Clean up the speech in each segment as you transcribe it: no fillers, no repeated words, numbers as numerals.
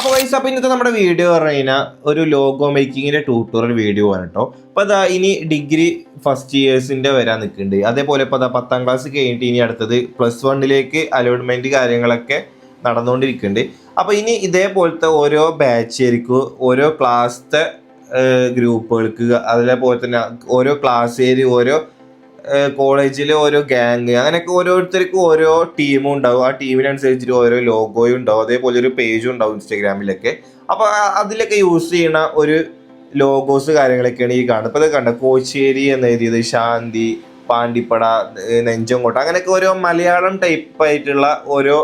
അപ്പോൾ ഗൈസ്, അപ്പോൾ ഇന്നത്തെ നമ്മുടെ വീഡിയോ പറഞ്ഞു കഴിഞ്ഞാൽ ഒരു ലോഗോ മേക്കിങ്ങിൻ്റെ ട്യൂട്ടോറിയൽ വീഡിയോ ആണ് കേട്ടോ. അപ്പോൾ അതാ ഇനി ഡിഗ്രി ഫസ്റ്റ് ഇയേഴ്സിൻ്റെ വരാൻ നിൽക്കുന്നുണ്ട്. അതേപോലെ ഇപ്പോൾ അതാ 10ാം ക്ലാസ് കഴിഞ്ഞിട്ട് ഇനി അടുത്തത് +1 അലോട്ട്മെൻറ്റ് കാര്യങ്ങളൊക്കെ നടന്നുകൊണ്ടിരിക്കുന്നുണ്ട്. അപ്പോൾ ഇനി ഇതേപോലത്തെ ഓരോ ബാച്ചായിരിക്കും ഓരോ ക്ലാസ്സത്തെ ഗ്രൂപ്പുകൾക്ക്, അതേപോലെ തന്നെ ഓരോ ക്ലാസ്സിൽ ഓരോ കോളേജിൽ ഓരോ ഗ്യാങ്, അങ്ങനെയൊക്കെ ഓരോരുത്തർക്കും ഓരോ ടീമും ഉണ്ടാവും. ആ ടീമിനനുസരിച്ചിട്ട് ഓരോ ലോഗോയും ഉണ്ടാവും, അതേപോലെ ഒരു പേജും ഉണ്ടാവും ഇൻസ്റ്റാഗ്രാമിലൊക്കെ. അപ്പോൾ അതിലൊക്കെ യൂസ് ചെയ്യുന്ന ഒരു ലോഗോസ് കാര്യങ്ങളൊക്കെയാണ് ഈ കാണുന്നത്. ഇപ്പോൾ ഇത് കണ്ട കോച്ചേരി എന്ന് എഴുതിയത്, ശാന്തി, പാണ്ടിപ്പട, നെഞ്ചങ്കോട്ട, അങ്ങനെയൊക്കെ ഓരോ മലയാളം ടൈപ്പായിട്ടുള്ള ഓരോ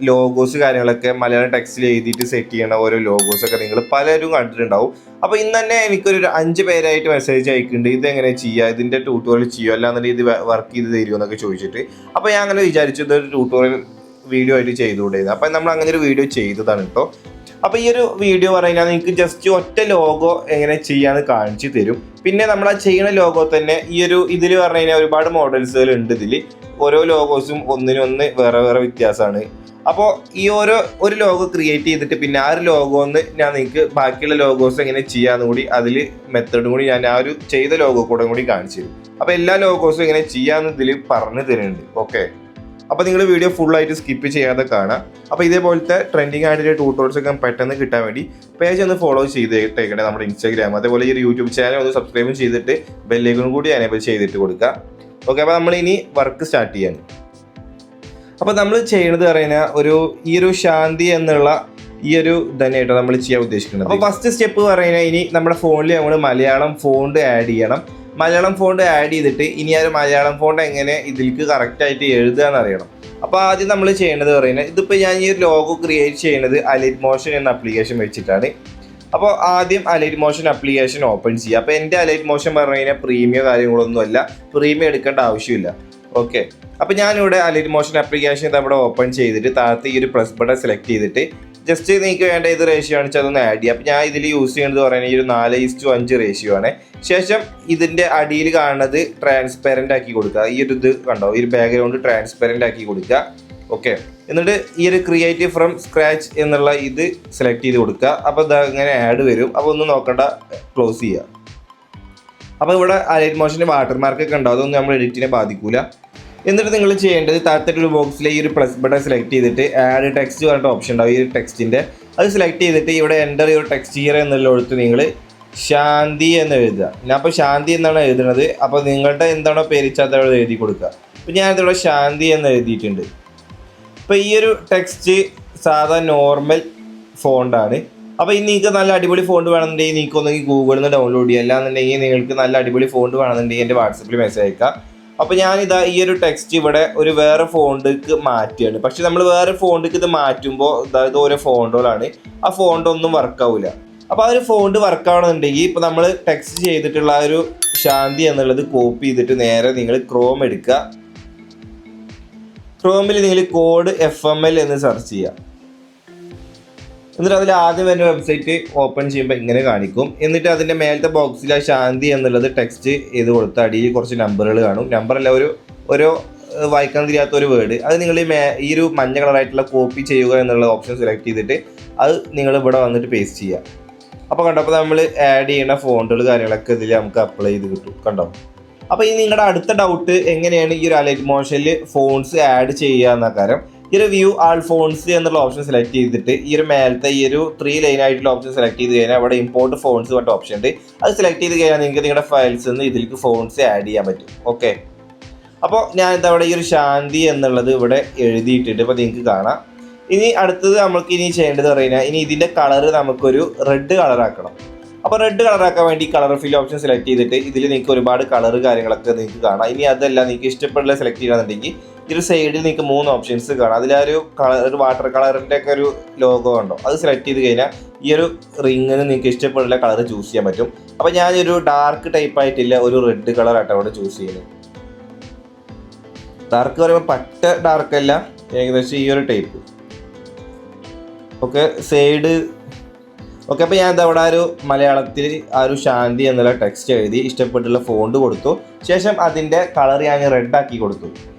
ലോഗോസ് കാര്യങ്ങളൊക്കെ മലയാളം ടെക്സ്റ്റിൽ എഴുതിയിട്ട് സെറ്റ് ചെയ്യണ ഓരോ ലോഗോസൊക്കെ നിങ്ങൾ പലരും കണ്ടിട്ടുണ്ടാവും. അപ്പോൾ ഇന്ന് തന്നെ എനിക്കൊരു 5 പേരായിട്ട് മെസ്സേജ് അയക്കുന്നുണ്ട്, ഇതെങ്ങനെ ചെയ്യുക, ഇതിൻ്റെ ട്യൂട്ടോറിയൽ ചെയ്യുക, അല്ലാന്നുണ്ടെങ്കിൽ ഇത് വർക്ക് ചെയ്ത് തരുമോ എന്നൊക്കെ ചോദിച്ചിട്ട്. അപ്പോൾ ഞാൻ അങ്ങനെ വിചാരിച്ചു ഇതൊരു ട്യൂട്ടോറിയൽ വീഡിയോ ആയിട്ട് ചെയ്തുകൂടായിരുന്നു. അപ്പോൾ നമ്മൾ അങ്ങനെ ഒരു വീഡിയോ ചെയ്തതാണ് കേട്ടോ. അപ്പോൾ ഈ ഒരു വീഡിയോ പറഞ്ഞാൽ നിങ്ങൾക്ക് ജസ്റ്റ് ഒറ്റ ലോഗോ എങ്ങനെ ചെയ്യാമെന്ന് കാണിച്ചു തരും. പിന്നെ നമ്മൾ ആ ചെയ്യുന്ന ലോഗോ തന്നെ ഇതിൽ പറഞ്ഞു കഴിഞ്ഞാൽ ഒരുപാട് മോഡൽസുകൾ ഉണ്ട്. ഇതിൽ ഓരോ ലോഗോസും ഒന്നിനൊന്ന് വേറെ വേറെ വ്യത്യാസമാണ്. അപ്പോൾ ഈ ഒരു ലോഗോ ക്രിയേറ്റ് ചെയ്തിട്ട് പിന്നെ ആ ഒരു ലോഗോന്ന് ഞാൻ നിങ്ങൾക്ക് ബാക്കിയുള്ള ലോഗോസ് എങ്ങനെ ചെയ്യാമെന്ന് കൂടി അതിൽ മെത്തേഡും കൂടി ഞാൻ ആ ഒരു ചെയ്ത ലോഗോ കൂടി കാണിച്ചു തരും. അപ്പോൾ എല്ലാ ലോഗോസും എങ്ങനെ ചെയ്യാമെന്ന് ഇതിൽ പറഞ്ഞു തരുന്നുണ്ട്. ഓക്കെ, അപ്പോൾ നിങ്ങൾ വീഡിയോ ഫുള്ളായിട്ട് സ്കിപ്പ് ചെയ്യാതെ കാണാം. അപ്പോൾ ഇതേപോലത്തെ ട്രെൻഡിങ് ആയിട്ടുള്ള ട്യൂട്ടോറിയൽസ് ഒക്കെ പെട്ടെന്ന് കിട്ടാൻ വേണ്ടി പേജ് ഒന്ന് ഫോളോ ചെയ്തിട്ടേക്കണേ, നമ്മുടെ ഇൻസ്റ്റാഗ്രാം. അതേപോലെ ഈ ഒരു യൂട്യൂബ് ചാനൽ ഒന്ന് സബ്സ്ക്രൈബ് ചെയ്തിട്ട് ബെല്ലൈക്കൺ കൂടി എനേബിൾ ചെയ്തിട്ട് കൊടുക്കുക. ഓക്കെ, അപ്പോൾ നമ്മൾ ഇനി വർക്ക് സ്റ്റാർട്ട് ചെയ്യാണ്. അപ്പോൾ നമ്മൾ ചെയ്യുന്നത് പറയുന്നത് ഈ ഒരു ശാന്തി എന്നുള്ള ഈ ഒരു തന്നെയായിട്ടോ നമ്മൾ ചെയ്യാൻ ഉദ്ദേശിക്കുന്നത്. അപ്പോൾ ഫസ്റ്റ് സ്റ്റെപ്പ് പറയുന്നത്, ഇനി നമ്മുടെ ഫോണിൽ നമ്മൾ മലയാളം ഫോണ്ട് ആഡ് ചെയ്യണം. മലയാളം ഫോണ്ട് ആഡ് ചെയ്തിട്ട് ഇനി ആ ഒരു മലയാളം ഫോണ്ട് എങ്ങനെ ഇതിലേക്ക് കറക്റ്റായിട്ട് എഴുതുക എന്നറിയണം. അപ്പോൾ ആദ്യം നമ്മൾ ചെയ്യേണ്ടത് പറയുന്നത്, ഇതിപ്പോൾ ഞാൻ ഈ ഒരു ലോഗോ ക്രിയേറ്റ് ചെയ്യുന്നത് അലൈറ്റ് മോഷൻ എന്ന ആപ്ലിക്കേഷൻ വെച്ചിട്ടാണ്. അപ്പോൾ ആദ്യം അലൈറ്റ് മോഷൻ ആപ്ലിക്കേഷൻ ഓപ്പൺ ചെയ്യുക. അപ്പോൾ എൻ്റെ അലൈറ്റ് മോഷൻ പറഞ്ഞു കഴിഞ്ഞാൽ പ്രീമിയം കാര്യങ്ങളൊന്നുമല്ല, പ്രീമിയം എടുക്കേണ്ട ആവശ്യമില്ല. ഓക്കെ, അപ്പോൾ ഞാനിവിടെ അലൈറ്റ് മോഷൻ ആപ്ലിക്കേഷൻ ഇവിടെ ഓപ്പൺ ചെയ്തിട്ട് താഴത്ത് ഈ ഒരു പ്ലസ് ബട്ടൺ സെലക്ട് ചെയ്തിട്ട് ജസ്റ്റ് നിങ്ങൾക്ക് വേണ്ട ഇത് റേഷ്യോ ആണ് അതൊന്ന് ആഡ് ചെയ്യുക. അപ്പോൾ ഞാൻ ഇതിൽ യൂസ് ചെയ്യുന്നത് പറയുന്നത് ഈ ഒരു 4:5 റേഷ്യോ ആണ്. ശേഷം ഇതിൻ്റെ അടിയിൽ കാണുന്നത് ട്രാൻസ്പെറൻ്റ് ആക്കി കൊടുക്കുക. ഈ ഒരു ഇത് കണ്ടോ, ഈ ഒരു ബാക്ക്ഗ്രൗണ്ട് ട്രാൻസ്പെറൻ്റ് ആക്കി കൊടുക്കുക. ഓക്കെ, എന്നിട്ട് ഈ ഒരു ക്രിയേറ്റ് ഫ്രം സ്ക്രാച്ച് എന്നുള്ള ഇത് സെലക്ട് ചെയ്ത് കൊടുക്കുക. അപ്പോൾ ഇത് ഇങ്ങനെ ആഡ് വരും. അപ്പോൾ ഒന്നും നോക്കണ്ട, ക്ലോസ് ചെയ്യുക. അപ്പോൾ ഇവിടെ അലൈറ്റ് മോഷൻ്റെ വാട്ടർമാർക്കൊക്കെ ഉണ്ടാവും, അതൊന്നും നമ്മൾ എഡിറ്റിനെ ബാധിക്കില്ല. എന്നിട്ട് നിങ്ങൾ ചെയ്യേണ്ടത് താഴത്തൊരു ബോക്സിലെ ഈ ഒരു പ്ലസ് ബട്ടൺ സെലക്ട് ചെയ്തിട്ട് ആഡ് ടെക്സ്റ്റ് പറഞ്ഞിട്ട് ഓപ്ഷൻ ഉണ്ടാവും, ഈ ഒരു ടെക്സ്റ്റിൻ്റെ അത് സെലക്ട് ചെയ്തിട്ട് ഇവിടെ എൻ്റർ യുവർ ടെക്സ്റ്റ് ഹിയർ എന്നുള്ളടുത്ത് നിങ്ങൾ ശാന്തി എന്ന് എഴുതുക. ഞാൻ അപ്പോൾ ശാന്തി എന്നാണ് എഴുതുന്നത്. അപ്പോൾ നിങ്ങളുടെ എന്താണോ പേരിച്ചാൽ അതവിടെ എഴുതി കൊടുക്കുക. അപ്പോൾ ഞാനിതിവിടെ ശാന്തി എന്ന് എഴുതിയിട്ടുണ്ട്. ഇപ്പോൾ ഈ ഒരു ടെക്സ്റ്റ് സാധാ നോർമൽ ഫോണ്ടാണ്. അപ്പോൾ ഇനി നിങ്ങൾക്ക് നല്ല അടിപൊളി ഫോണ്ട് വേണമെന്നുണ്ടെങ്കിൽ നിങ്ങൾക്ക് ഒന്നെങ്കിൽ ഗൂഗിളിൽ നിന്ന് ഡൗൺലോഡ് ചെയ്യുക, അല്ലാന്നുണ്ടെങ്കിൽ നിങ്ങൾക്ക് നല്ല അടിപൊളി ഫോണ്ട് വേണമെന്നുണ്ടെങ്കിൽ എൻ്റെ വാട്സപ്പിൽ മെസ്സേജ് അയക്കുക. അപ്പോൾ ഞാനിതാ ഈ ഒരു ടെക്സ്റ്റ് ഇവിടെ ഒരു വേറെ ഫോണ്ടിലേക്ക് മാറ്റുകയാണ്. പക്ഷെ നമ്മൾ വേറെ ഫോണ്ടിലേക്ക് ഇത് മാറ്റുമ്പോൾ അതായത് ഓരോ ഫോണ്ടുകളാണ്, ആ ഫോണ്ടൊന്നും വർക്കാവില്ല. അപ്പോൾ ആ ഒരു ഫോണ്ട് വർക്കാവണമെന്നുണ്ടെങ്കിൽ ഇപ്പോൾ നമ്മൾ ടെക്സ്റ്റ് ചെയ്തിട്ടുള്ള ആ ഒരു ശാന്തി എന്നുള്ളത് കോപ്പി ചെയ്തിട്ട് നേരെ നിങ്ങൾ ക്രോം എടുക്കുക. ക്രോമിൽ നിങ്ങൾ കോഡ് FML എന്ന് സെർച്ച് ചെയ്യുക. എന്നിട്ട് അതിൽ ആദ്യം വരുന്ന വെബ്സൈറ്റ് ഓപ്പൺ ചെയ്യുമ്പോൾ ഇങ്ങനെ കാണിക്കും. എന്നിട്ട് അതിൻ്റെ മേലത്തെ ബോക്സിൽ ആ ശാന്തി എന്നുള്ളത് ടെക്സ്റ്റ് ചെയ്ത് കൊടുത്ത അടിയിൽ കുറച്ച് നമ്പറുകൾ കാണും. നമ്പറല്ല, ഓരോ വായിക്കാൻ കഴിയാത്ത ഒരു വേർഡ്. അത് നിങ്ങൾ ഈ ഒരു മഞ്ഞ കളറായിട്ടുള്ള കോപ്പി ചെയ്യുക എന്നുള്ള ഓപ്ഷൻ സെലക്ട് ചെയ്തിട്ട് അത് നിങ്ങൾ ഇവിടെ വന്നിട്ട് പേസ്റ്റ് ചെയ്യുക. അപ്പോൾ കണ്ടപ്പോൾ നമ്മൾ ആഡ് ചെയ്യുന്ന ഫോണ്ടുകൾ കാര്യങ്ങളൊക്കെ ഇതിൽ നമുക്ക് അപ്ലൈ ചെയ്ത് കിട്ടും. കണ്ടോ? അപ്പോൾ ഈ നിങ്ങളുടെ അടുത്ത ഡൗട്ട് എങ്ങനെയാണ് ഈ ഒരു അലൈറ്റ് മോഷനിൽ ഫോൺസ് ആഡ് ചെയ്യുക എന്ന കാര്യം, ഈ ഒരു വ്യൂ ആൾ ഫോൺസ് എന്നുള്ള ഓപ്ഷൻ സെലക്ട് ചെയ്തിട്ട് ഈ ഒരു മേലത്തെ ഈ ഒരു 3 ലൈൻ ആയിട്ടുള്ള ഓപ്ഷൻ സെലക്ട് ചെയ്ത് കഴിഞ്ഞാൽ അവിടെ ഇമ്പോർട്ട് ഫോൺസ് പറഞ്ഞ ഓപ്ഷൻ ഉണ്ട്. അത് സെലക്ട് ചെയ്ത് കഴിഞ്ഞാൽ നിങ്ങൾക്ക് നിങ്ങളുടെ ഫയൽസ് നിന്ന് ഇതിലേക്ക് ഫോൺസ് ആഡ് ചെയ്യാൻ പറ്റും. ഓക്കെ, അപ്പോൾ ഞാൻ എന്താ അവിടെ ഈ ഒരു ശാന്തി എന്നുള്ളത് ഇവിടെ എഴുതിയിട്ടുണ്ട്. അപ്പോൾ നിങ്ങൾക്ക് കാണാം. ഇനി അടുത്തത് നമുക്ക് ഇനി ചെയ്യേണ്ടത് പറയുന്നത്, ഇനി ഇതിൻ്റെ കളർ നമുക്കൊരു റെഡ് കളറാക്കണം. അപ്പോൾ റെഡ് കളറാക്കാൻ വേണ്ടി കളർ ഫിൽ ഓപ്ഷൻ സെലക്ട് ചെയ്തിട്ട് ഇതിൽ നിങ്ങൾക്ക് ഒരുപാട് കളർ കാര്യങ്ങളൊക്കെ നിങ്ങൾക്ക് കാണാം. ഇനി അതല്ല നിങ്ങൾക്ക് ഇഷ്ടപ്പെടുന്ന സെലക്ട് ചെയ്യണമെന്നുണ്ടെങ്കിൽ ഈ ഒരു സൈഡിൽ നിങ്ങൾക്ക് 3 ഓപ്ഷൻസ് കാണാം. അതിലൊരു ഒരു വാട്ടർ കളറിൻ്റെ ഒക്കെ ഒരു ലോഗോ ഉണ്ടോ, അത് സെലക്ട് ചെയ്ത് കഴിഞ്ഞാൽ ഈ ഒരു റിങ്ങിന് നിങ്ങൾക്ക് ഇഷ്ടപ്പെടുന്ന കളർ ചൂസ് ചെയ്യാൻ പറ്റും. അപ്പോൾ ഞാനൊരു ഡാർക്ക് ടൈപ്പ് ആയിട്ടില്ല ഒരു റെഡ് കളറായിട്ട് അവിടെ ചൂസ് ചെയ്യുന്നത്. ഡാർക്ക് പറയുമ്പോൾ പറ്റ ഡാർക്കല്ല, ഏകദേശം ഈ ഒരു ടൈപ്പ്. Okay, side. ഓക്കെ, അപ്പോൾ ഞാൻ എന്താ അവിടെ ഒരു മലയാളത്തിൽ ആ ഒരു ശാന്തി എന്നുള്ള ടെക്സ്റ്റ് എഴുതി ഇഷ്ടപ്പെട്ടുള്ള ഫോണ്ട് കൊടുത്തു. ശേഷം അതിൻ്റെ കളർ ഞാൻ റെഡ് ആക്കി കൊടുത്തു.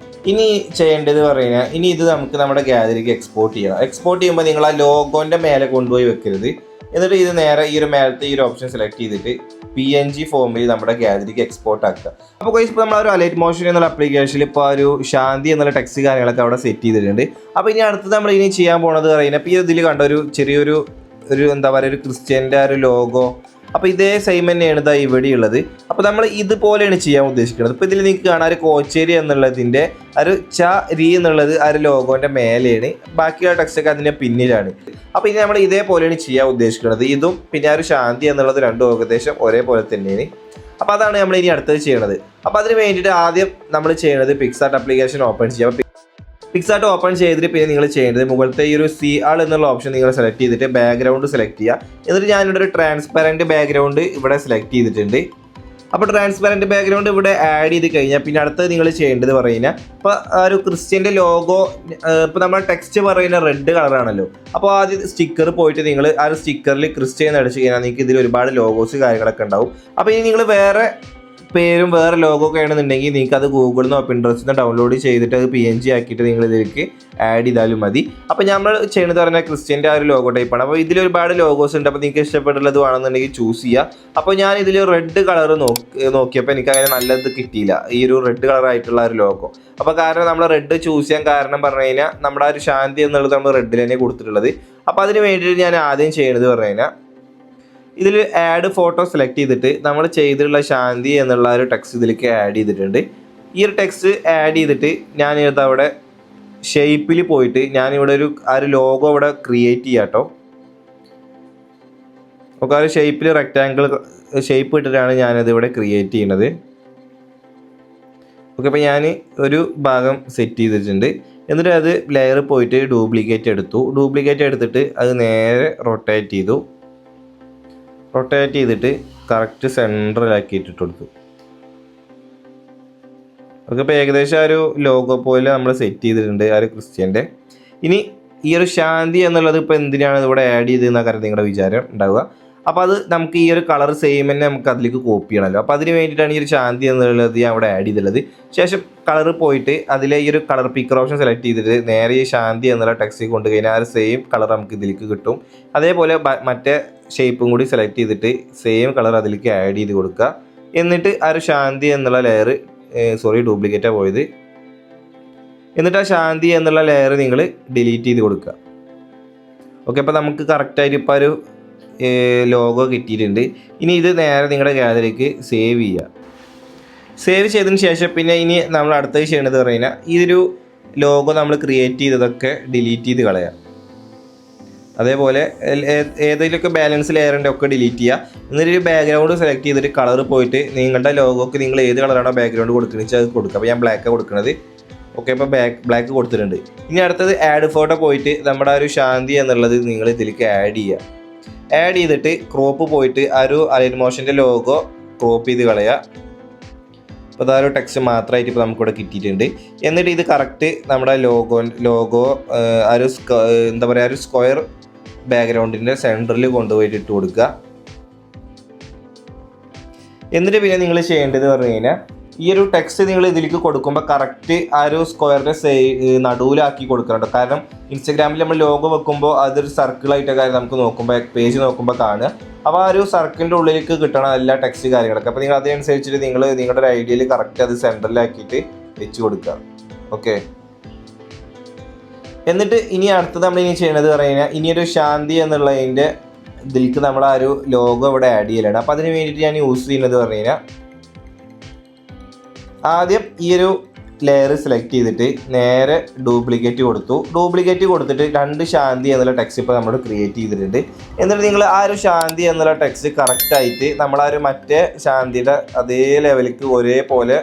ഇനി ചെയ്യേണ്ടത് പറഞ്ഞാൽ ഇനി ഇത് നമുക്ക് നമ്മുടെ ഗാലറിക്ക് എക്സ്പോർട്ട് ചെയ്യണം. എക്സ്പോർട്ട് ചെയ്യുമ്പോൾ നിങ്ങൾ ആ ലോഗോൻ്റെ മേലെ കൊണ്ടുപോയി വെക്കരുത്. എന്നിട്ട് ഇത് നേരെ ഈ ഒരു മേലത്തെ ഈ ഒരു ഓപ്ഷൻ സെലക്ട് ചെയ്തിട്ട് PNG ഫോമിൽ നമ്മുടെ ഗാലറിക്ക് എക്സ്പോർട്ട് ആക്കുക. അപ്പോൾ ഗൈസ് ഇപ്പോൾ നമ്മൾ ഒരു അലൈറ്റ് മോഷൻ എന്നുള്ള ആപ്ലിക്കേഷനിൽ ഇപ്പോൾ ഒരു ശാന്തി എന്നുള്ള ടെക്സ്റ്റ് കാര്യങ്ങളൊക്കെ അവിടെ സെറ്റ് ചെയ്തിട്ടുണ്ട്. അപ്പോൾ ഇനി അടുത്തത് നമ്മൾ ഇനി ചെയ്യാൻ പോകുന്നത് പറയുന്നത് ഇപ്പോൾ ഈ ഇതിൽ കണ്ട ഒരു ചെറിയൊരു എന്താ പറയുക ഒരു ക്രിസ്ത്യൻ്റെ ഒരു ലോഗോ. അപ്പോൾ ഇതേ സെയിം തന്നെയാണ് ഇതാ ഇവിടെ ഉള്ളത്. അപ്പോൾ നമ്മൾ ഇതുപോലെയാണ് ചെയ്യാൻ ഉദ്ദേശിക്കുന്നത്. ഇപ്പോൾ ഇതിൽ നിങ്ങൾക്ക് കാണാൻ ഒരു കോച്ചേരി എന്നുള്ളതിൻ്റെ ഒരു രി എന്നുള്ളത് ആ ഒരു ലോഗോൻ്റെ മേലെയാണ്, ബാക്കിയുള്ള ടെക്സ്റ്റൊക്കെ അതിൻ്റെ പിന്നിലാണ്. അപ്പോൾ ഇനി നമ്മൾ ഇതേപോലെയാണ് ചെയ്യാൻ ഉദ്ദേശിക്കുന്നത്. ഇതും പിന്നെ ആ ഒരു ശാന്തി എന്നുള്ളത് രണ്ടും ഏകദേശം ഒരേപോലെ തന്നെയാണ്. അപ്പോൾ അതാണ് നമ്മൾ ഇനി അടുത്തത് ചെയ്യണത്. അപ്പോൾ അതിന് വേണ്ടിയിട്ട് ആദ്യം നമ്മൾ ചെയ്യുന്നത് പിക്സാർട്ട് ആപ്ലിക്കേഷൻ ഓപ്പൺ ചെയ്യുക. പിക്സാർട്ട് ഓപ്പൺ ചെയ്തിട്ട് പിന്നെ നിങ്ങൾ ചെയ്യേണ്ടത് മുകളിലത്തെ ഈ ഒരു CR എന്നുള്ള ഓപ്ഷൻ നിങ്ങൾ സെലക്ട് ചെയ്തിട്ട് ബാക്ക്ഗ്രൗണ്ട് സെലക്ട് ചെയ്യുക. എന്നിട്ട് ഞാനിവിടെ ഒരു ട്രാൻസ്പെറൻറ്റ് ബാക്ക്ഗ്രൗണ്ട് ഇവിടെ സെലക്ട് ചെയ്തിട്ടുണ്ട്. അപ്പോൾ ട്രാൻസ്പെറൻറ്റ് ബാക്ക്ഗ്രൗണ്ട് ഇവിടെ ആഡ് ചെയ്ത് കഴിഞ്ഞാൽ പിന്നെ അടുത്തത് നിങ്ങൾ ചെയ്യേണ്ടത് പറയുന്നത് ഇപ്പോൾ ആ ഒരു ക്രിസ്ത്യൻ്റെ ലോഗോ ഇപ്പോൾ നമ്മുടെ ടെക്സ്റ്റ് പറയുന്ന റെഡ് കളറാണല്ലോ. അപ്പോൾ ആദ്യം സ്റ്റിക്കർ പോയിട്ട് നിങ്ങൾ ആ ഒരു സ്റ്റിക്കറിൽ ക്രിസ്ത്യൻ അടിച്ച് കഴിഞ്ഞാൽ നിങ്ങൾക്ക് ഇതിൽ ഒരുപാട് ലോഗോസ് കാര്യങ്ങളൊക്കെ ഉണ്ടാവും. അപ്പോൾ ഇനി നിങ്ങൾ വേറെ പേരും വേറെ ലോഗോ ഒക്കെ ആണെന്നുണ്ടെങ്കിൽ നിങ്ങൾക്ക് അത് ഗൂഗിളിൽ നിന്നോ പിൻട്രസ്റ്റിൽ നിന്നോ ഡൗൺലോഡ് ചെയ്തിട്ട് അത് PNG ആക്കിയിട്ട് നിങ്ങൾ ഇതിലേക്ക് ആഡ് ചെയ്താലും മതി. അപ്പോൾ നമ്മൾ ചെയ്യുന്നത് പറഞ്ഞാൽ ക്രിസ്ത്യൻ്റെ ആ ഒരു ലോഗോ ടൈപ്പാണ്. അപ്പോൾ ഇതിൽ ഒരുപാട് ലോഗോസ് ഉണ്ട്. അപ്പോൾ നിങ്ങൾക്ക് ഇഷ്ടപ്പെട്ടുള്ളത് വേണമെന്നുണ്ടെങ്കിൽ ചൂസ് ചെയ്യുക. അപ്പോൾ ഞാൻ ഇതിൽ റെഡ് കളർ നോക്കിയപ്പോൾ എനിക്ക് അങ്ങനെ നല്ലത് കിട്ടിയില്ല, ഈ ഒരു റെഡ് കളറായിട്ടുള്ള ഒരു ലോഗോ. അപ്പോൾ കാരണം നമ്മൾ റെഡ് ചൂസ് ചെയ്യാൻ കാരണം പറഞ്ഞു കഴിഞ്ഞാൽ നമ്മുടെ ആ ഒരു ശാന്തി എന്നുള്ളത് നമ്മൾ റെഡിൽ തന്നെ കൊടുത്തിട്ടുള്ളത്. അപ്പോൾ അതിന് വേണ്ടിയിട്ട് ഞാൻ ആദ്യം ചെയ്യുന്നത് പറഞ്ഞു കഴിഞ്ഞാൽ ഇതിൽ ആഡ് ഫോട്ടോ സെലക്ട് ചെയ്തിട്ട് നമ്മൾ ചെയ്തിട്ടുള്ള ശാന്തി എന്നുള്ള ഒരു ടെക്സ്റ്റ് ഇതിലേക്ക് ആഡ് ചെയ്തിട്ടുണ്ട്. ഈ ഒരു ടെക്സ്റ്റ് ആഡ് ചെയ്തിട്ട് ഞാനിത് അവിടെ ഷേപ്പിൽ പോയിട്ട് ഞാനിവിടെ ആ ഒരു ലോഗോ ഇവിടെ ക്രിയേറ്റ് ചെയ്യാം കേട്ടോ. അപ്പോൾ ആ ഒരു ഷേപ്പിൽ റെക്റ്റാങ്കിൾ ഷേപ്പ് ഇട്ടിട്ടാണ് ഞാനത് ഇവിടെ ക്രിയേറ്റ് ചെയ്യുന്നത്. ഓക്കെ, അപ്പോൾ ഞാൻ ഒരു ഭാഗം സെറ്റ് ചെയ്തിട്ടുണ്ട്. എന്നിട്ട് അത് ലെയർ പോയിട്ട് ഡ്യൂപ്ലിക്കേറ്റ് എടുത്തിട്ട് അത് നേരെ റൊട്ടേറ്റ് ചെയ്തിട്ട് കറക്റ്റ് സെൻറ്ററിലാക്കിയിട്ട് കൊടുത്തു. ഓക്കെ, അപ്പോൾ ഏകദേശം ആ ഒരു ലോഗോ പോലെ നമ്മൾ സെറ്റ് ചെയ്തിട്ടുണ്ട് ആ ഒരു ക്രിസ്ത്യൻ്റെ. ഇനി ഈ ഒരു ശാന്തി എന്നുള്ളത് ഇപ്പോൾ എന്തിനാണ് ഇവിടെ ആഡ് ചെയ്തതെന്ന കാര്യം നിങ്ങളുടെ വിചാരം ഉണ്ടാവുക. അപ്പോൾ അത് നമുക്ക് ഈ ഒരു കളർ സെയിം തന്നെ നമുക്ക് അതിലേക്ക് കോപ്പി ചെയ്യണമല്ലോ. അപ്പോൾ അതിന് വേണ്ടിയിട്ടാണ് ഈ ഒരു ശാന്തി എന്നുള്ളത് ഞാൻ അവിടെ ആഡ് ചെയ്തിട്ടുള്ളത്. ശേഷം കളർ പോയിട്ട് അതിലെ ഈ ഒരു കളർ പിക്കർ ഓപ്ഷൻ സെലക്ട് ചെയ്തിട്ട് നേരെ ഈ ശാന്തി എന്നുള്ള ടെക്സ്റ്റ് കൊണ്ട് കഴിഞ്ഞാൽ ആ ഒരു സെയിം കളർ നമുക്ക് ഇതിലേക്ക് കിട്ടും. അതേപോലെ മറ്റേ ഷേപ്പും കൂടി സെലക്ട് ചെയ്തിട്ട് സെയിം കളർ അതിലേക്ക് ആഡ് ചെയ്ത് കൊടുക്കുക. എന്നിട്ട് ആ ഒരു ശാന്തി എന്നുള്ള ലെയർ ഡ്യൂപ്ലിക്കേറ്റാണ് പോയത്. എന്നിട്ട് ആ ശാന്തി എന്നുള്ള ലെയർ നിങ്ങൾ ഡിലീറ്റ് ചെയ്ത് കൊടുക്കുക. ഓക്കെ, അപ്പോൾ നമുക്ക് കറക്റ്റായിട്ട് ഇപ്പോൾ ഒരു ലോഗോ കിട്ടിയിട്ടുണ്ട്. ഇനി ഇത് നേരെ നിങ്ങളുടെ ഗാലറിക്ക് സേവ് ചെയ്യുക. സേവ് ചെയ്തതിന് ശേഷം പിന്നെ ഇനി നമ്മൾ അടുത്തത് ചെയ്യേണ്ടത് പറഞ്ഞാൽ ഇതൊരു ലോഗോ നമ്മൾ ക്രിയേറ്റ് ചെയ്തതൊക്കെ ഡിലീറ്റ് ചെയ്ത് കളയാം. അതേപോലെ ഏതെങ്കിലുമൊക്കെ ബാലൻസ് ലെയറിൻ്റെ ഒക്കെ ഡിലീറ്റ് ചെയ്യുക. എന്നിട്ട് ബാക്ക്ഗ്രൗണ്ട് സെലക്ട് ചെയ്തിട്ട് കളർ പോയിട്ട് നിങ്ങളുടെ ലോഗോക്ക് നിങ്ങൾ ഏത് കളറാണോ ബാക്ക്ഗ്രൗണ്ട് കൊടുക്കുന്നത് വെച്ചാൽ അത് കൊടുക്കുക. അപ്പോൾ ഞാൻ ബ്ലാക്കാണ് കൊടുക്കുന്നത്. ഓക്കെ, അപ്പോൾ ബ്ലാക്ക് കൊടുത്തിട്ടുണ്ട്. ഇനി അടുത്തത് ആഡ് ഫോട്ടോ പോയിട്ട് നമ്മുടെ ആ ഒരു ശാന്തി എന്നുള്ളത് നിങ്ങൾ ഇതിലേക്ക് ആഡ് ചെയ്യുക. ആഡ് ചെയ്തിട്ട് ക്രോപ്പ് പോയിട്ട് ആ ഒരു അലൈൻ മോഷൻ്റെ ലോഗോ ക്രോപ്പ് ചെയ്ത് കളയുക. അപ്പോൾ അതൊരു ടെക്സ്റ്റ് മാത്രമായിട്ട് ഇപ്പോൾ നമുക്കിവിടെ കിട്ടിയിട്ടുണ്ട്. എന്നിട്ട് ഇത് കറക്റ്റ് നമ്മുടെ ലോഗോ ആ ഒരു എന്താ പറയുക ഒരു സ്ക്വയർ ബാക്ക്ഗ്രൗണ്ടിൻ്റെ സെൻറ്ററിൽ കൊണ്ടുപോയിട്ട് ഇട്ട് കൊടുക്കുക. എന്നിട്ട് പിന്നെ നിങ്ങൾ ചെയ്യേണ്ടത് പറഞ്ഞു കഴിഞ്ഞാൽ ഈ ഒരു ടെക്സ്റ്റ് നിങ്ങൾ ഇതിലേക്ക് കൊടുക്കുമ്പോൾ കറക്റ്റ് ആ ഒരു സ്ക്വയറിൻ്റെ നടുവിലാക്കി കൊടുക്കണം കേട്ടോ. കാരണം ഇൻസ്റ്റാഗ്രാമിൽ നമ്മൾ ലോഗോ വെക്കുമ്പോൾ അതൊരു സർക്കിളായിട്ടൊക്കെ നമുക്ക് നോക്കുമ്പോൾ പേജ് നോക്കുമ്പോൾ കാണുക. അപ്പോൾ ആ ഒരു സർക്കിളിൻ്റെ ഉള്ളിലേക്ക് കിട്ടണം എല്ലാ ടെക്സ്റ്റ് കാര്യങ്ങളൊക്കെ. അപ്പോൾ നിങ്ങൾ അതനുസരിച്ചിട്ട് നിങ്ങളുടെ ഒരു ഐഡിയയിൽ കറക്റ്റ് അത് സെൻറ്ററിലാക്കിയിട്ട് വെച്ച് കൊടുക്കുക. ഓക്കെ, എന്നിട്ട് ഇനി അടുത്തത് നമ്മൾ ഇനി ചെയ്യണത് പറയുക ഇനിയൊരു ശാന്തി എന്നുള്ളതിൻ്റെ ഇതിലേക്ക് നമ്മൾ ആ ഒരു ലോഗോ ഇവിടെ ആഡ് ചെയ്യലാണ്. അപ്പോൾ അതിന് വേണ്ടിയിട്ട് ഞാൻ യൂസ് ചെയ്യുന്നത് പറഞ്ഞു കഴിഞ്ഞാൽ ആദ്യം ഈ ഒരു ലെയർ സെലക്ട് ചെയ്തിട്ട് നേരെ ഡ്യൂപ്ലിക്കേറ്റ് കൊടുത്തിട്ട് രണ്ട് ശാന്തി എന്നുള്ള ടെക്സ്റ്റ് ഇപ്പോൾ നമ്മൾ ക്രിയേറ്റ് ചെയ്തിട്ടുണ്ട്. എന്നിട്ട് നിങ്ങൾ ആ ഒരു ശാന്തി എന്നുള്ള ടെക്സ്റ്റ് കറക്റ്റായിട്ട് നമ്മൾ ആ ഒരു മറ്റേ ശാന്തിയുടെ അതേ ലെവലിലേക്ക് ഒരേപോലെ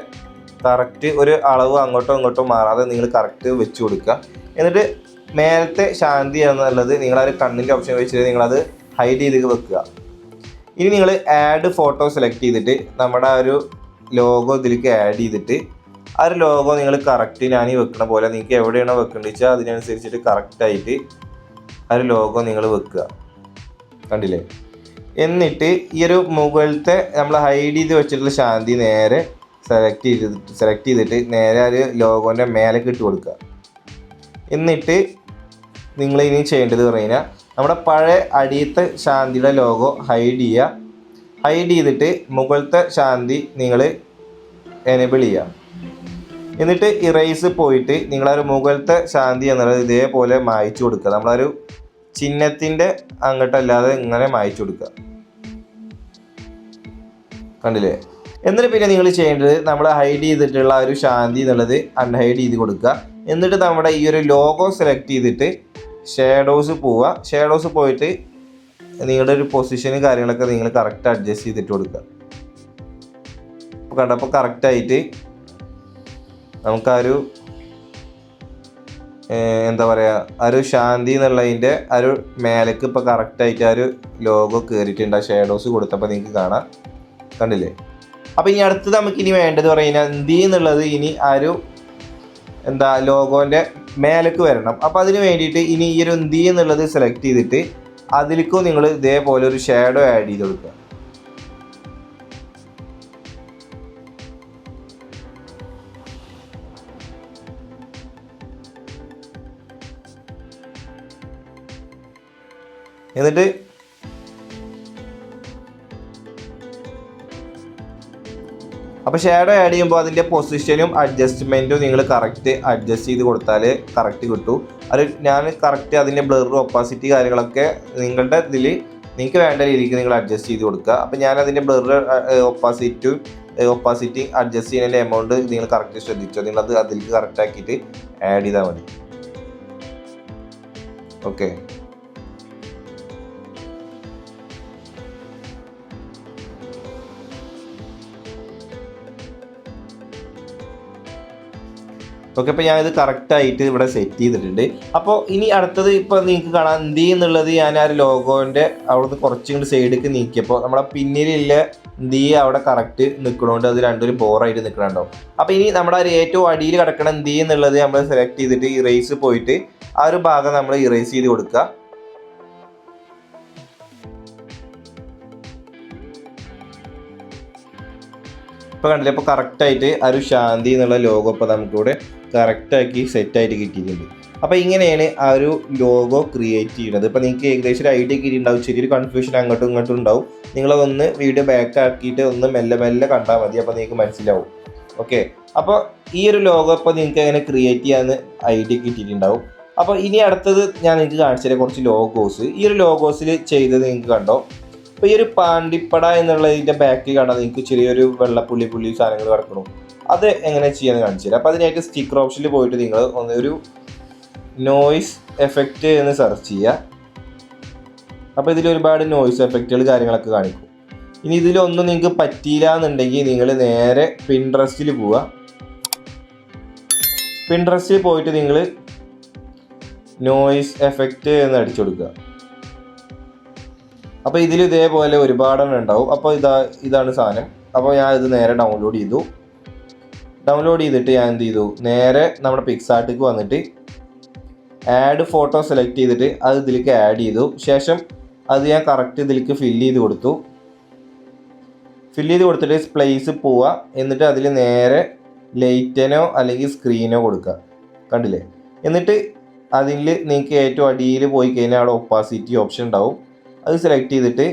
കറക്റ്റ് ഒരു അളവ് അങ്ങോട്ടോ ഇങ്ങോട്ടോ മാറാതെ നിങ്ങൾ കറക്റ്റ് വെച്ച് കൊടുക്കുക. എന്നിട്ട് മേലത്തെ ശാന്തി എന്നുള്ളത് നിങ്ങളാ ഒരു കണ്ണിൻ്റെ ഓപ്ഷൻ വെച്ചിട്ട് നിങ്ങളത് ഹൈഡ് ചെയ്ത് വെക്കുക. ഇനി നിങ്ങൾ ആഡ് ഫോട്ടോ സെലക്ട് ചെയ്തിട്ട് നമ്മുടെ ആ ഒരു ലോഗോ ഇതിലേക്ക് ആഡ് ചെയ്തിട്ട് ആ ഒരു ലോഗോ നിങ്ങൾ കറക്റ്റ് ഞാൻ ഈ വെക്കുന്ന പോലെ നിങ്ങൾക്ക് എവിടെയാണോ വെക്കേണ്ടത് വെച്ചാൽ അതിനനുസരിച്ചിട്ട് കറക്റ്റായിട്ട് ആ ഒരു ലോഗോ നിങ്ങൾ വെക്കുക. കണ്ടില്ലേ? എന്നിട്ട് ഈ ഒരു മുകളിലത്തെ നമ്മൾ ഹൈഡ് ചെയ്ത് വെച്ചിട്ടുള്ള ശാന്തി നേരെ സെലക്ട് ചെയ്തിട്ട് നേരെ ഒരു ലോഗോൻ്റെ മേലേക്ക് ഇട്ട് കൊടുക്കുക. എന്നിട്ട് നിങ്ങൾ ഇനി ചെയ്യേണ്ടത് പറഞ്ഞു കഴിഞ്ഞാൽ നമ്മുടെ പഴയ അടിയത്തെ ശാന്തിയുടെ ലോഗോ ഹൈഡ് ചെയ്യുക. ഹൈഡ് ചെയ്തിട്ട് മുകളിലത്തെ ശാന്തി നിങ്ങൾ എനേബിൾ ചെയ്യുക. എന്നിട്ട് ഇറേസ് പോയിട്ട് നിങ്ങളൊരു മുകളിലത്തെ ശാന്തി എന്നുള്ളത് ഇതേപോലെ മായ്ച്ചു കൊടുക്കുക. നമ്മളൊരു ചിഹ്നത്തിൻ്റെ അങ്ങോട്ടല്ലാതെ ഇങ്ങനെ മായ്ച്ചു കൊടുക്കുക. കണ്ടില്ലേ? എന്നിട്ട് പിന്നെ നിങ്ങൾ ചെയ്യേണ്ടത് നമ്മൾ ഹൈഡ് ചെയ്തിട്ടുള്ള ഒരു ശാന്തി എന്നുള്ളത് അൺഹൈഡ് ചെയ്ത് കൊടുക്കുക. എന്നിട്ട് നമ്മുടെ ഈ ഒരു ലോഗോ സെലക്ട് ചെയ്തിട്ട് ഷേഡോസ് പോവുക. ഷേഡോസ് പോയിട്ട് നിങ്ങളുടെ ഒരു പൊസിഷനും കാര്യങ്ങളൊക്കെ നിങ്ങൾ കറക്റ്റ് അഡ്ജസ്റ്റ് ചെയ്തിട്ട് കൊടുക്കുക. അപ്പോൾ കണ്ടപ്പോൾ കറക്റ്റായിട്ട് നമുക്കൊരു എന്താ പറയുക, ആ ഒരു ശാന്തി എന്നുള്ളതിൻ്റെ ആ ഒരു മേലേക്ക് ഇപ്പോൾ കറക്റ്റായിട്ട് ആ ഒരു ലോഗോ കയറിയിട്ടുണ്ട്. ആ ഷേഡോസ് കൊടുത്തപ്പോൾ നിങ്ങൾക്ക് കാണാം. കണ്ടില്ലേ? അപ്പോൾ ഇനി അടുത്തത് നമുക്കിനി വേണ്ടത് പറയുന്നത് എന്തി എന്നുള്ളത് ഇനി ആ ഒരു ലോഗോൻ്റെ മേലേക്ക് വരണം. അപ്പോൾ അതിന് വേണ്ടിയിട്ട് ഇനി ഈ ഒരു എന്തി എന്നുള്ളത് സെലക്ട് ചെയ്തിട്ട് അതിലേക്കും നിങ്ങൾ ഇതേപോലെ ഒരു ഷാഡോ ആഡ് ചെയ്ത് കൊടുക്കുക. എന്നിട്ട് അപ്പോൾ ഷാഡോ ആഡ് ചെയ്യുമ്പോൾ അതിൻ്റെ പൊസിഷനും അഡ്ജസ്റ്റ്മെൻറ്റും നിങ്ങൾ കറക്റ്റ് അഡ്ജസ്റ്റ് ചെയ്ത് കൊടുത്താൽ കറക്റ്റ് കിട്ടും. അത് ഞാൻ കറക്റ്റ് അതിൻ്റെ ബ്ലർ ഒപ്പാസിറ്റി കാര്യങ്ങളൊക്കെ നിങ്ങളുടെ ഇതിൽ നിങ്ങൾക്ക് വേണ്ട രീതിക്ക് നിങ്ങൾ അഡ്ജസ്റ്റ് ചെയ്ത് കൊടുക്കുക. അപ്പോൾ ഞാൻ അതിൻ്റെ ബ്ലർ ഒപ്പാസിറ്റി അഡ്ജസ്റ്റ് ചെയ്യുന്നതിൻ്റെ എമൗണ്ട് നിങ്ങൾ കറക്റ്റ് ശ്രദ്ധിച്ചോ. നിങ്ങളത് അതിലേക്ക് കറക്റ്റ് ആക്കിയിട്ട് ആഡ് ചെയ്താൽ മതി. ഓക്കെ. അപ്പോൾ ഞാനിത് കറക്റ്റായിട്ട് ഇവിടെ സെറ്റ് ചെയ്തിട്ടുണ്ട്. അപ്പോൾ ഇനി അടുത്തത് ഇപ്പോൾ നിങ്ങൾക്ക് കാണാം എന്തി എന്നുള്ളത് ഞാൻ ആ ഒരു ലോഗോൻ്റെ അവിടുന്ന് കുറച്ചും കൂടി സൈഡിലേക്ക് നീക്കിയപ്പോൾ നമ്മുടെ പിന്നിലുള്ള എന്തി അവിടെ കറക്റ്റ് നിൽക്കണോണ്ട് അത് രണ്ടൊരു ബോറായിട്ട് നിൽക്കണുണ്ടോ. അപ്പോൾ ഇനി നമ്മുടെ ഒരു ഏറ്റവും അടിയിൽ കിടക്കണം എന്തി എന്നുള്ളത് നമ്മൾ സെലക്ട് ചെയ്തിട്ട് ഇറേസ് പോയിട്ട് ആ ഒരു ഭാഗം നമ്മൾ ഇറേസ് ചെയ്ത് കൊടുക്കുക. ഇപ്പോൾ കണ്ടില്ലേ? ഇപ്പോൾ കറക്റ്റായിട്ട് ആ ഒരു ശാന്തി എന്നുള്ള ലോഗോ ഇപ്പോൾ നമുക്കിവിടെ കറക്റ്റാക്കി സെറ്റായിട്ട് കിട്ടിയിട്ടുണ്ട്. അപ്പോൾ ഇങ്ങനെയാണ് ആ ഒരു ലോഗോ ക്രിയേറ്റ് ചെയ്യുന്നത്. ഇപ്പോൾ നിങ്ങൾക്ക് ഏകദേശം ഒരു ഐഡിയ കിട്ടിയിട്ടുണ്ടാവും. ചെറിയൊരു കൺഫ്യൂഷൻ അങ്ങോട്ടും ഇങ്ങോട്ടും ഉണ്ടാവും. നിങ്ങളതൊന്ന് വീഡിയോ ബാക്ക് ആക്കിയിട്ട് ഒന്ന് മെല്ലെ മെല്ലെ കണ്ടാൽ മതി. അപ്പോൾ നിങ്ങൾക്ക് മനസ്സിലാവും. ഓക്കെ. അപ്പോൾ ഈ ഒരു ലോഗോ ഇപ്പോൾ നിങ്ങൾക്ക് എങ്ങനെ ക്രിയേറ്റ് ചെയ്യാമെന്ന് ഐഡിയ കിട്ടിയിട്ടുണ്ടാവും. അപ്പോൾ ഇനി അടുത്തത് ഞാൻ നിങ്ങൾക്ക് കാണിച്ചു തരാം കുറച്ച് ലോഗോസ്. ഈ ഒരു ലോഗോസിൽ ചെയ്തത് നിങ്ങൾക്ക് കണ്ടോ? അപ്പോൾ ഈ ഒരു പാണ്ടിപ്പട എന്നുള്ളതിൻ്റെ ബാക്കിൽ കണ്ടാൽ നിങ്ങൾക്ക് ചെറിയൊരു പുള്ളി സാധനങ്ങൾ കിടക്കണം. അത് എങ്ങനെ ചെയ്യാമെന്ന് കാണിച്ചു തരാം. അപ്പോൾ അതിനായിട്ട് സ്റ്റിക്കർ ഓപ്ഷനിൽ പോയിട്ട് നിങ്ങൾ ഒരു നോയ്സ് എഫക്റ്റ് എന്ന് സെർച്ച് ചെയ്യുക. അപ്പോൾ ഇതിൽ ഒരുപാട് നോയ്സ് എഫക്റ്റുകൾ കാര്യങ്ങളൊക്കെ കാണിക്കും. ഇനി ഇതിലൊന്നും നിങ്ങൾക്ക് പറ്റിയില്ല എന്നുണ്ടെങ്കിൽ നിങ്ങൾ നേരെ പിൻട്രസ്റ്റിൽ പോവുക. പിൻട്രസ്റ്റിൽ പോയിട്ട് നിങ്ങൾ നോയ്സ് എഫക്റ്റ് എന്ന് അടിച്ചു കൊടുക്കുക. അപ്പോൾ ഇതിൽ ഇതേപോലെ ഒരുപാടെണ്ണം ഉണ്ടാവും. അപ്പോൾ ഇതാണ് സാധനം. അപ്പോൾ ഞാൻ ഇത് നേരെ ഡൗൺലോഡ് ചെയ്തിട്ട് ഞാൻ എന്ത് ചെയ്തു, നേരെ നമ്മുടെ പിക്സാർട്ടിലേക്ക് വന്നിട്ട് ആഡ് ഫോട്ടോ സെലക്ട് ചെയ്തിട്ട് അത് ഇതിലേക്ക് ആഡ് ചെയ്തു. ശേഷം അത് ഞാൻ കറക്റ്റ് ഇതിലേക്ക് ഫില്ല് ചെയ്ത് കൊടുത്തിട്ട് പ്ലേസ് പോവുക. എന്നിട്ട് അതിൽ നേരെ ലൈറ്റനോ അല്ലെങ്കിൽ സ്ക്രീനോ കൊടുക്കുക. കണ്ടില്ലേ? എന്നിട്ട് അതിൽ നിങ്ങൾക്ക് ഏറ്റവും അടിയിൽ പോയി കഴിഞ്ഞാൽ അവിടെ ഒപ്പാസിറ്റി ഓപ്ഷൻ ഉണ്ടാവും. അത് സെലക്ട് ചെയ്തിട്ട്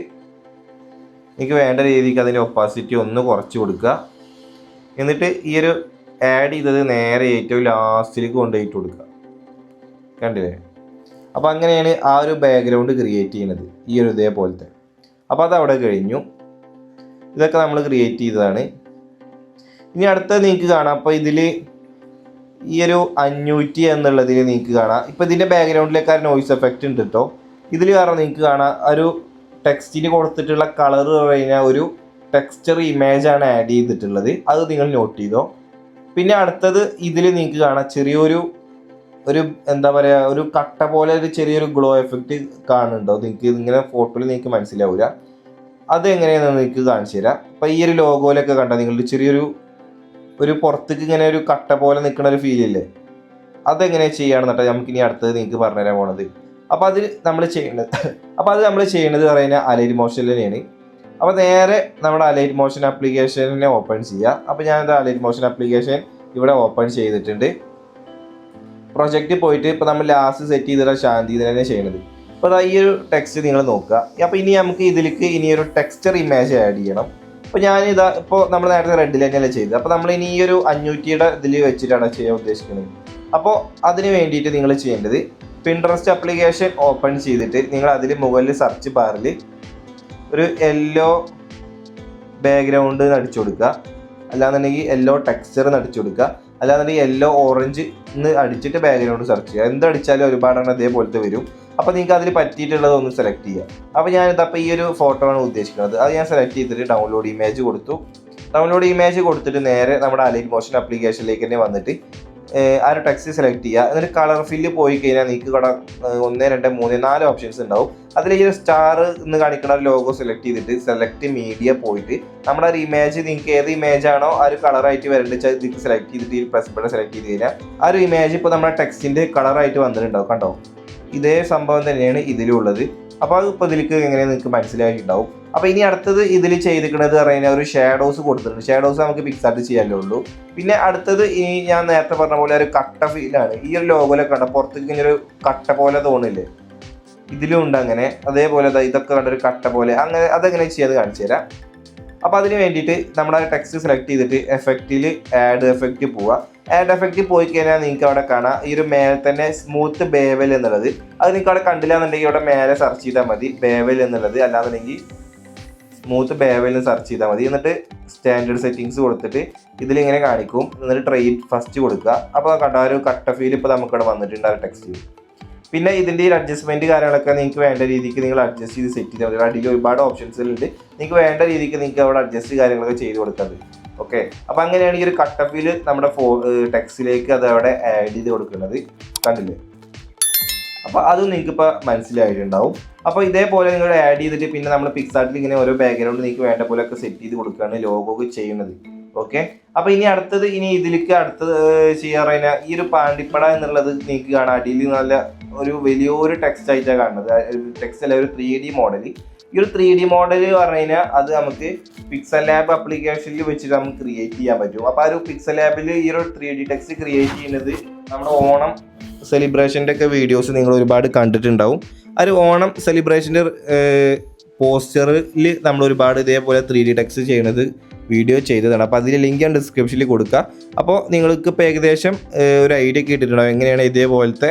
നിങ്ങൾക്ക് വേണ്ട രീതിക്ക് അതിൻ്റെ ഒപ്പാസിറ്റി ഒന്ന് കുറച്ച് കൊടുക്കുക. എന്നിട്ട് ഈ ഒരു ആഡ് ചെയ്തത് നേരെ ഏറ്റവും ലാസ്റ്റിലേക്ക് കൊണ്ടുപോയിട്ട് കൊടുക്കുക. കണ്ടില്ലേ? അപ്പോൾ അങ്ങനെയാണ് ആ ഒരു ബാക്ക്ഗ്രൗണ്ട് ക്രിയേറ്റ് ചെയ്യുന്നത്, ഈ ഒരു ഇതേപോലത്തെ. അപ്പോൾ അതവിടെ കഴിഞ്ഞു. ഇതൊക്കെ നമ്മൾ ക്രിയേറ്റ് ചെയ്തതാണ്. ഇനി അടുത്തത് നിങ്ങൾക്ക് കാണാം. അപ്പോൾ ഇതിൽ ഈ ഒരു 500 എന്നുള്ളതിൽ നിങ്ങൾക്ക് കാണാം. ഇപ്പോൾ ഇതിൻ്റെ ബാക്ക്ഗ്രൗണ്ടിലേക്ക് ആ നോയ്സ് എഫക്റ്റ് ഉണ്ട് കേട്ടോ. ഇതിൽ കാരണം നിങ്ങൾക്ക് കാണാം ഒരു ടെക്സ്റ്റിന് കൊടുത്തിട്ടുള്ള കളർ കഴിഞ്ഞാൽ ഒരു ടെക്സ്ചർ ഇമേജാണ് ആഡ് ചെയ്തിട്ടുള്ളത്. അത് നിങ്ങൾ നോട്ട് ചെയ്തോ. പിന്നെ അടുത്തത് ഇതിൽ നിങ്ങൾക്ക് കാണാം ചെറിയൊരു എന്താ പറയുക, ഒരു കട്ട പോലെ ഒരു ചെറിയൊരു ഗ്ലോ എഫക്റ്റ് കാണുന്നുണ്ടോ? നിങ്ങൾക്ക് ഇങ്ങനെ ഫോട്ടോയിൽ നിങ്ങൾക്ക് മനസ്സിലാവില്ല. അതെങ്ങനെയാണെന്ന് നിങ്ങൾക്ക് കാണിച്ചു തരാം. അപ്പോൾ ഈ ഒരു ലോഗോയിലൊക്കെ കണ്ടാൽ നിങ്ങളുടെ ചെറിയൊരു പുറത്തേക്ക് ഇങ്ങനെ ഒരു കട്ട പോലെ നിൽക്കുന്ന ഒരു ഫീലില്ലേ? അതെങ്ങനെ ചെയ്യുകയാണെന്നിട്ട് നമുക്കിനി അടുത്തത് നിങ്ങൾക്ക് പറഞ്ഞുതരാൻ പോണത്. അപ്പോൾ അത് നമ്മൾ ചെയ്യേണ്ടത് പറയുന്നത് അലൈൻ മോഷൻ തന്നെയാണ്. അപ്പോൾ നേരെ നമ്മുടെ അലൈറ്റ് മോഷൻ ആപ്ലിക്കേഷനെ ഓപ്പൺ ചെയ്യുക. അപ്പോൾ ഞാനിത് അലൈറ്റ് മോഷൻ ആപ്ലിക്കേഷൻ ഇവിടെ ഓപ്പൺ ചെയ്തിട്ടുണ്ട്. പ്രൊജക്റ്റ് പോയിട്ട് ഇപ്പോൾ നമ്മൾ ലാസ്റ്റ് സെറ്റ് ചെയ്തിട്ട് ശാന്തി തന്നെ ചെയ്യുന്നത്. അപ്പോൾ ഈ ഒരു ടെക്സ്റ്റ് നിങ്ങൾ നോക്കുക. അപ്പോൾ ഇനി നമുക്ക് ഇതിലേക്ക് ഇനി ഒരു ടെക്സ്ചർ ഇമേജ് ആഡ് ചെയ്യണം. അപ്പോൾ ഞാനിതാ ഇപ്പോൾ നമ്മൾ നേരത്തെ റെഡിൽ തന്നെയല്ലേ ചെയ്തത്. അപ്പോൾ നമ്മൾ ഇനി ഈ ഒരു 500യുടെ ഇതിൽ വെച്ചിട്ടാണ് ചെയ്യാൻ ഉദ്ദേശിക്കുന്നത്. അപ്പോൾ അതിന് വേണ്ടിയിട്ട് നിങ്ങൾ ചെയ്യേണ്ടത് പിൻട്രസ്റ്റ് ആപ്ലിക്കേഷൻ ഓപ്പൺ ചെയ്തിട്ട് നിങ്ങൾ അതിൽ മുകളിൽ സെർച്ച് ബാറിൽ ഒരു യെല്ലോ ബാക്ക്ഗ്രൗണ്ട് അടിച്ചു കൊടുക്കുക, അല്ലാന്നുണ്ടെങ്കിൽ യെല്ലോ ടെക്സ്ചർ അടിച്ചു കൊടുക്കുക, അല്ലാന്നുണ്ടെങ്കിൽ യെല്ലോ ഓറഞ്ച് എന്ന് അടിച്ചിട്ട് ബാക്ക്ഗ്രൗണ്ട് സെർച്ച് ചെയ്യുക. എന്തടിച്ചാലും ഒരുപാടെണ്ണം അതേപോലത്തെ വരും. അപ്പോൾ നിങ്ങൾക്ക് അതിൽ പറ്റിയിട്ടുള്ളത് ഒന്ന് സെലക്ട് ചെയ്യുക. അപ്പോൾ ഞാനിതപ്പോൾ ഈ ഒരു ഫോട്ടോ ആണ് ഉദ്ദേശിക്കുന്നത്. അത് ഞാൻ സെലക്ട് ചെയ്തിട്ട് ഡൗൺലോഡ് ഇമേജ് കൊടുത്തു. ഡൗൺലോഡ് ഇമേജ് കൊടുത്തിട്ട് നേരെ നമ്മുടെ അലൈറ്റ് മോഷൻ ആപ്ലിക്കേഷനിലേക്ക് തന്നെ വന്നിട്ട് ആ ഒരു ടെക്സ്റ്റ് സെലക്ട് ചെയ്യുക. എന്നിട്ട് കളർ ഫില്ല് പോയി കഴിഞ്ഞാൽ നിങ്ങൾക്ക് ഇവിടെ 1, 2, 3, 4 ഓപ്ഷൻസ് ഉണ്ടാവും. അതിൽ ഈ ഒരു സ്റ്റാർ എന്ന് കാണിക്കുന്ന ഒരു ലോഗോ സെലക്ട് ചെയ്തിട്ട് സെലക്ട് മീഡിയ പോയിട്ട് നമ്മുടെ ഒരു ഇമേജ് നിങ്ങൾക്ക് ഏത് ഇമേജ് ആണോ ആ ഒരു കളറായിട്ട് വരേണ്ടത് വെച്ചാൽ ഇതിലേക്ക് സെലക്ട് ചെയ്തിട്ട് ഈ പ്ലസ് ബട്ടൺ സെലക്ട് ചെയ്ത് കഴിഞ്ഞാൽ ആ ഒരു ഇമേജ് ഇപ്പോൾ നമ്മുടെ ടെക്സ്റ്റിൻ്റെ കളറായിട്ട് വന്നിട്ടുണ്ടാവും. കണ്ടോ, ഇതേ സംഭവം തന്നെയാണ് ഇതിലുള്ളത്. അപ്പോൾ അത് ഇപ്പോൾ ഇതിലേക്ക് എങ്ങനെ നിങ്ങൾക്ക് മനസ്സിലായിട്ടുണ്ടാവും. അപ്പോൾ ഇനി അടുത്തത് ഇതിൽ ചെയ്തിരിക്കുന്നത് പറഞ്ഞാൽ ഒരു ഷാഡോസ് കൊടുത്തിട്ടുണ്ട്. ഷാഡോസ് നമുക്ക് പിക്സാർട്ട് ചെയ്യാനേ ഉള്ളൂ. പിന്നെ അടുത്തത് ഈ ഞാൻ നേരത്തെ പറഞ്ഞ പോലെ ഒരു കട്ട ഫീലാണ്. ഈ ഒരു ലോഗോയിലൊക്കെ കണ്ട പുറത്തേക്ക് ഇങ്ങനെ ഒരു കട്ട പോലെ തോന്നില്ലേ, ഇതിലും ഉണ്ട് അങ്ങനെ. അതേപോലെ ഇതൊക്കെ കണ്ട ഒരു കട്ട പോലെ, അങ്ങനെ അതെങ്ങനെ ചെയ്യാതെ കാണിച്ചു തരാം. അപ്പോൾ അതിന് വേണ്ടിയിട്ട് നമ്മുടെ ടെക്സ്റ്റ് സെലക്ട് ചെയ്തിട്ട് എഫക്റ്റിൽ ആഡ് എഫക്റ്റ് പോവുക. ആഡ് എഫക്റ്റ് പോയി കഴിഞ്ഞാൽ നിങ്ങൾക്ക് അവിടെ കാണാം ഈ ഒരു മേലെ തന്നെ സ്മൂത്ത് ബേവൽ എന്നുള്ളത്. അത് നിങ്ങൾക്ക് അവിടെ കണ്ടില്ല എന്നുണ്ടെങ്കിൽ ഇവിടെ മേലെ സെർച്ച് ചെയ്താൽ മതി ബേവൽ എന്നുള്ളത്, അല്ലാന്നുണ്ടെങ്കിൽ സ്മൂത്ത് ബേവൽ എന്ന് സെർച്ച് ചെയ്താൽ മതി. എന്നിട്ട് സ്റ്റാൻഡേർഡ് സെറ്റിങ്സ് കൊടുത്തിട്ട് ഇതിലിങ്ങനെ കാണിക്കും. എന്നിട്ട് ട്രെയിൻ ഫസ്റ്റ് കൊടുക്കുക. അപ്പോൾ കണ്ട ഒരു കട്ട ഫീൽ ഇപ്പോൾ നമുക്കിവിടെ വന്നിട്ടുണ്ട് ആ ടെക്സ്റ്റ്. പിന്നെ ഇതിൻ്റെ ഈ അഡ്ജസ്റ്റ്മെൻറ്റ് കാര്യങ്ങളൊക്കെ നിങ്ങൾക്ക് വേണ്ട രീതിക്ക് നിങ്ങൾ അഡ്ജസ്റ്റ് ചെയ്ത് സെറ്റ് ചെയ്താൽ മതി. അടിയിൽ ഒരുപാട് ഓപ്ഷൻസുകളുണ്ട്. നിങ്ങൾക്ക് വേണ്ട രീതിക്ക് നിങ്ങൾക്ക് അവിടെ അഡ്ജസ്റ്റ് കാര്യങ്ങളൊക്കെ ചെയ്ത് കൊടുക്കുന്നത്. ഓക്കെ, അപ്പോൾ അങ്ങനെയാണ് ഈ ഒരു കട്ട് ഓഫിൽ നമ്മുടെ ടെക്സ്റ്റിലേക്ക് അത് അവിടെ ആഡ് ചെയ്ത് കൊടുക്കുന്നത്. കണ്ടില്ലേ? അപ്പോൾ അതും നിങ്ങൾക്ക് ഇപ്പോൾ മനസ്സിലായിട്ടുണ്ടാവും. അപ്പോൾ ഇതേപോലെ നിങ്ങൾ ആഡ് ചെയ്തിട്ട് പിന്നെ നമ്മൾ പിക്സാർട്ടിൽ ഇങ്ങനെ ഓരോ ബാക്ക്ഗ്രൗണ്ട് നിങ്ങൾക്ക് വേണ്ട പോലെയൊക്കെ സെറ്റ് ചെയ്ത് കൊടുക്കുകയാണ് ലോഗോ ചെയ്യുന്നത്. ഓക്കെ, അപ്പോൾ ഇനി അടുത്തത് ഇതിലേക്ക് അടുത്തത് ചെയ്യാറ് ഈ ഒരു പാണ്ടിപ്പട എന്നുള്ളത് നിങ്ങൾക്ക് കാണാം. അടിയിൽ നല്ല ഒരു വലിയൊരു ടെക്സ്റ്റ് ആയിട്ടാണ് കാണുന്നത്. ടെക്സ്റ്റ് അല്ല, ഒരു 3D മോഡൽ. ഈ ഒരു 3D മോഡൽ പറഞ്ഞു കഴിഞ്ഞാൽ അത് നമുക്ക് പിക്സൽ ലാബ് ആപ്ലിക്കേഷനിൽ വെച്ചിട്ട് നമുക്ക് ക്രിയേറ്റ് ചെയ്യാൻ പറ്റും. അപ്പോൾ ആ ഒരു പിക്സൽ ലാബിൽ ഈ ഒരു 3D ടെക്സ്റ്റ് ക്രിയേറ്റ് ചെയ്യുന്നത് നമ്മുടെ ഓണം സെലിബ്രേഷൻ്റെ ഒക്കെ വീഡിയോസ് നിങ്ങൾ ഒരുപാട് കണ്ടിട്ടുണ്ടാവും. ആ ഒരു ഓണം സെലിബ്രേഷൻ്റെ പോസ്റ്ററിൽ നമ്മൾ ഒരുപാട് ഇതേപോലെ 3D ടെക്സ്റ്റ് ചെയ്യുന്നത് വീഡിയോ ചെയ്തതാണ്. അപ്പോൾ അതിൻ്റെ ലിങ്ക് ഞാൻ ഡിസ്ക്രിപ്ഷനിൽ കൊടുക്കുക. അപ്പോൾ നിങ്ങൾക്ക് ഇപ്പോൾ ഏകദേശം ഒരു ഐഡിയ കിട്ടിയിട്ടുണ്ടാവും എങ്ങനെയാണ് ഇതേപോലത്തെ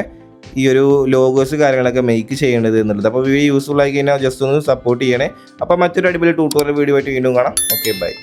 ഈ ഒരു ലോഗോസ് കാര്യങ്ങളൊക്കെ മേക്ക് ചെയ്യേണ്ടത് എന്നുള്ളത്. അപ്പോൾ വീഡിയോ യൂസ്ഫുൾ ആയി കഴിഞ്ഞാൽ ജസ്റ്റ് ഒന്ന് സപ്പോർട്ട് ചെയ്യണേ. അപ്പോൾ മറ്റൊരു അടിപൊളി ട്യൂട്ടോറിയൽ വീഡിയോ ആയിട്ട് വീണ്ടും കാണാം. Okay, by.